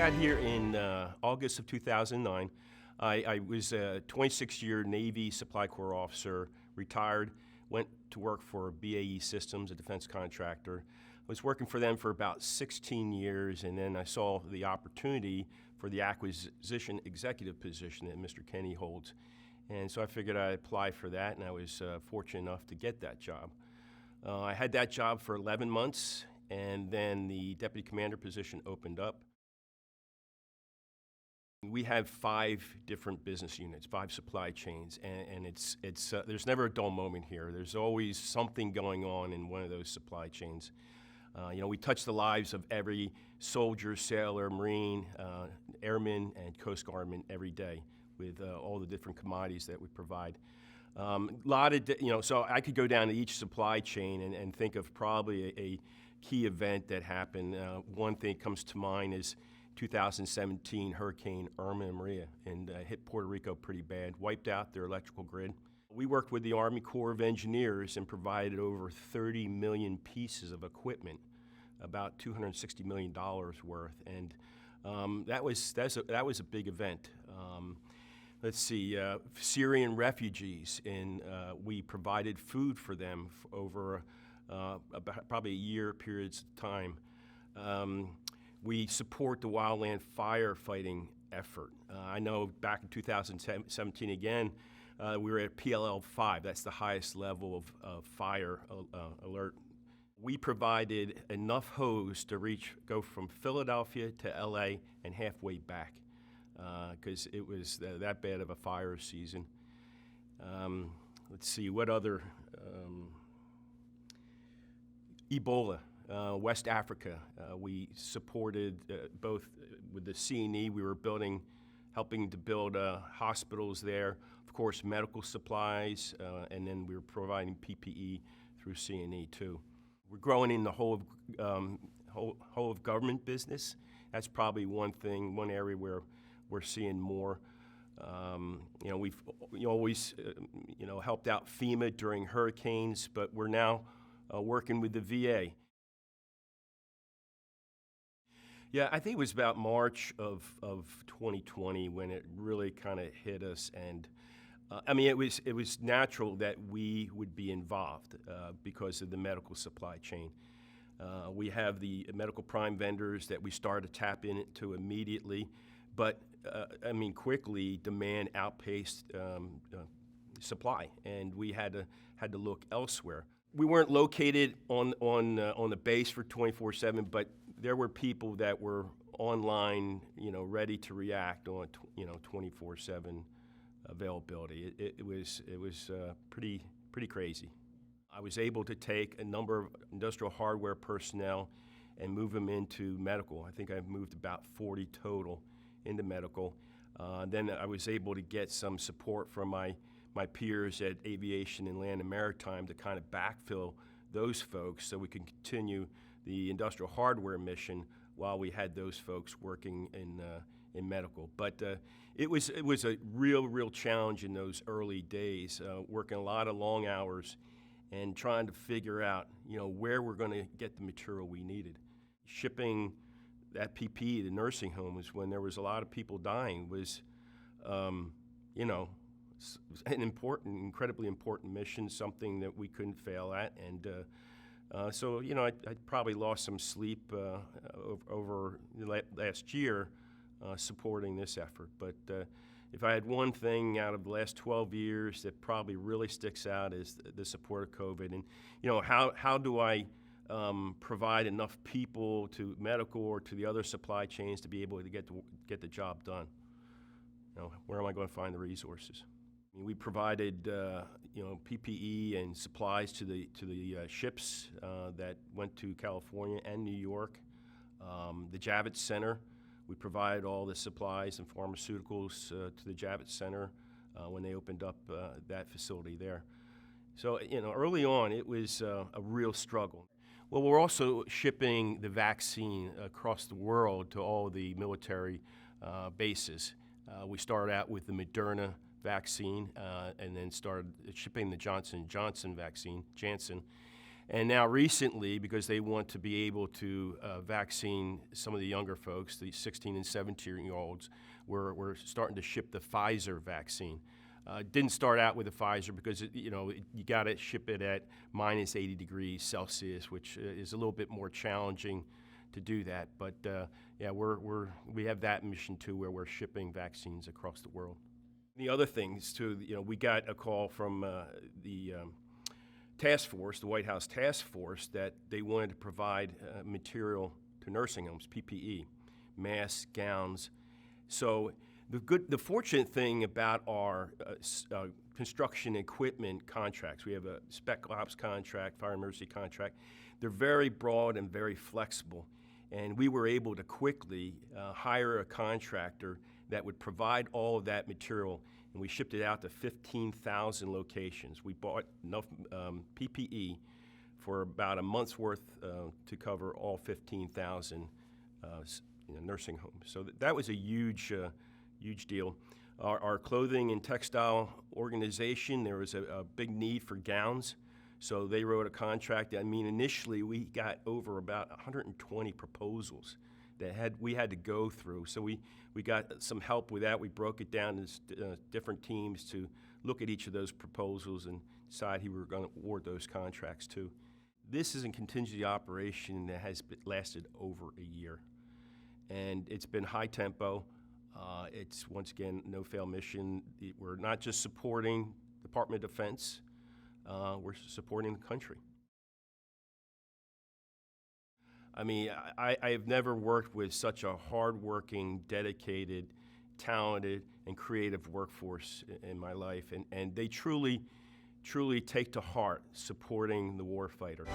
got here in August of 2009. I was a 26-year Navy Supply Corps officer, retired, went to work for BAE Systems, a defense contractor. I was working for them for about 16 years, and then I saw the opportunity for the acquisition executive position that Mr. Kenny holds. And so I figured I'd apply for that, and I was fortunate enough to get that job. I had that job for 11 months, and then the deputy commander position opened up. We have 5 different business units, 5 supply chains, and there's never a dull moment here. There's always something going on in one of those supply chains. We touch the lives of every soldier, sailor, Marine, airman, and Coast Guardman every day with all the different commodities that we provide. So I could go down to each supply chain and think of probably a key event that happened. One thing that comes to mind is 2017 Hurricane Irma and Maria, and hit Puerto Rico pretty bad, wiped out their electrical grid. We worked with the Army Corps of Engineers and provided over 30 million pieces of equipment, about $260 million worth, and that was a big event. Syrian refugees, and we provided food for them over about probably a year periods of time. We support the wildland firefighting effort. I know back in 2017 again, we were at PLL 5. That's the highest level of fire alert. We provided enough hose to go from Philadelphia to LA and halfway back because it was that bad of a fire season. What other? Ebola. West Africa, we supported both with the C&E. We were helping to build hospitals there, of course, medical supplies, and then we were providing PPE through C&E too. We're growing in the whole of government business. That's probably one area where we're seeing more. We've always helped out FEMA during hurricanes, but we're now working with the VA. Yeah, I think it was about March of 2020 when it really kind of hit us, and it was natural that we would be involved because of the medical supply chain. We have the medical prime vendors that we started to tap into immediately, but quickly demand outpaced supply, and we had to look elsewhere. We weren't located on the base for 24/7, but there were people that were online, ready to react on 24/7 availability. It was pretty crazy. I was able to take a number of industrial hardware personnel and move them into medical. I think I moved about 40 total into medical. Then I was able to get some support from my peers at Aviation and Land and Maritime to kind of backfill those folks so we can continue the industrial hardware mission while we had those folks working in medical. But it was a real challenge in those early days, working a lot of long hours and trying to figure out where we're going to get the material we needed. Shipping that PPE to nursing homes when there was a lot of people dying was an incredibly important mission, something that we couldn't fail at, and I probably lost some sleep over the last year supporting this effort. But if I had one thing out of the last 12 years that probably really sticks out is the support of COVID, and how do I provide enough people to medical or to the other supply chains to be able to get the job done? Where am I going to find the resources? We provided PPE and supplies to the ships that went to California and New York. The Javits Center, we provided all the supplies and pharmaceuticals to the Javits Center when they opened up that facility there. So early on it was a real struggle. Well, we're also shipping the vaccine across the world to all the military bases. We started out with the Moderna vaccine and then started shipping the Johnson & Johnson vaccine, Janssen. And now recently, because they want to be able to vaccine some of the younger folks, the 16 and 17-year-olds, we're starting to ship the Pfizer vaccine. Didn't start out with the Pfizer because you got to ship it at minus 80 degrees Celsius, which is a little bit more challenging to do that. But yeah, we have that mission too, where we're shipping vaccines across the world. The other things too, we got a call from the task force, the White House task force, that they wanted to provide material to nursing homes, PPE, masks, gowns. So the fortunate thing about our construction equipment contracts, we have a spec ops contract, fire emergency contract. They're very broad and very flexible, and we were able to quickly hire a contractor that would provide all of that material, and we shipped it out to 15,000 locations. We bought enough PPE for about a month's worth to cover all 15,000 nursing homes. So that was a huge deal. Our clothing and textile organization, there was a big need for gowns, so they wrote a contract. I mean, initially we got over about 120 proposals that we had to go through. So we got some help with that. We broke it down into different teams to look at each of those proposals and decide who we were going to award those contracts to. This is a contingency operation that has lasted over a year, and it's been high tempo. It's, once again, no-fail mission. We're not just supporting the Department of Defense, we're supporting the country. I mean, I have never worked with such a hardworking, dedicated, talented, and creative workforce in my life, and they truly take to heart supporting the warfighter.